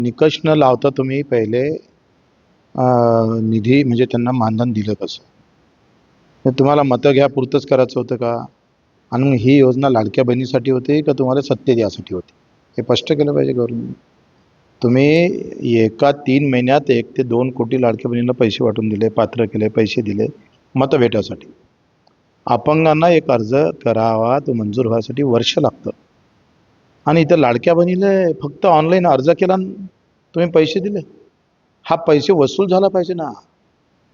निकष न लावता तुम्ही पहिले निधी म्हणजे त्यांना मानधन दिलं कसं? हे तुम्हाला मतं घ्या पुरतंच करायचं होतं का? आणि मग ही योजना लाडक्या बहिणीसाठी होती का तुम्हाला सत्तेत यासाठी होती? हे स्पष्ट केलं पाहिजे गव्हर्नमेंट. तुम्ही एका 3 महिन्यात 1 ते 2 कोटी लाडक्या बहिणींना पैसे वाटून दिले, पात्र केले, पैसे दिले मतं भेटायसाठी. अपंगांना एक अर्ज करावा, तो मंजूर व्हायसाठी वर्ष लागतं. आणि इथं लाडक्या बहिणीला फक्त ऑनलाईन अर्ज केला आणि तुम्ही पैसे दिले. हा पैसे वसूल झाला पाहिजे ना.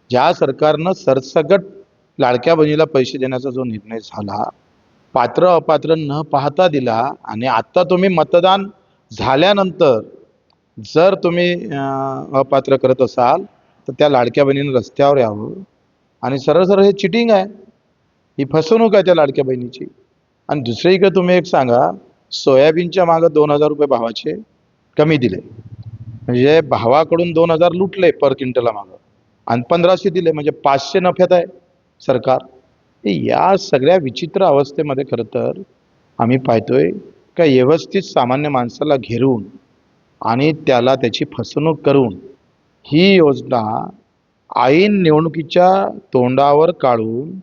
ज्या सरकारनं सरसकट लाडक्या बहिणीला पैसे देण्याचा जो निर्णय झाला, पात्र अपात्र न पाहता दिला आणि आता तुम्ही मतदान झाल्यानंतर जर तुम्ही अपात्र करत असाल, तर त्या लाडक्या बहिणीने रस्त्यावर यावं आणि सरळ सरळ हे चिटिंग आहे. ही फसवणूक आहे त्या लाडक्या बहिणीची. आणि दुसरीकडे तुम्ही एक सांगा, सोयाबीनच्या मागे ₹2000 भावाचे कमी दिले. म्हणजे भावाकडून 2000 लुटले पर क्विंटला मागं आणि 1500 दिले, म्हणजे 500 नफ्यात आहे सरकार. या सगळ्या विचित्र अवस्थेमध्ये खरं तर आम्ही पाहतोय का व्यवस्थित सामान्य माणसाला घेरून आणि त्याला त्याची फसवणूक करून ही योजना ऐन निवडणुकीच्या तोंडावर काढून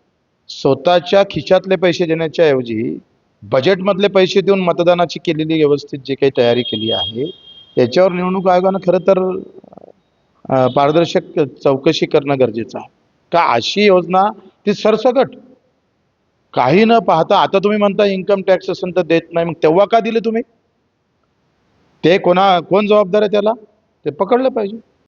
स्वतःच्या खिशातले पैसे देण्याच्या ऐवजी बजेटमधले पैसे देऊन मतदानाची केलेली व्यवस्थित जी काही तयारी केली आहे, याच्यावर निवडणूक आयोगानं खरं तर पारदर्शक चौकशी करणं गरजेचं आहे. का अशी योजना ती सरसकट काही न पाहता, आता तुम्ही म्हणता इन्कम टॅक्स असेल तर देत नाही, मग तेव्हा का दिले तुम्ही? कोण जबाबदार आहे त्याला? ते पकडलं पाहिजे.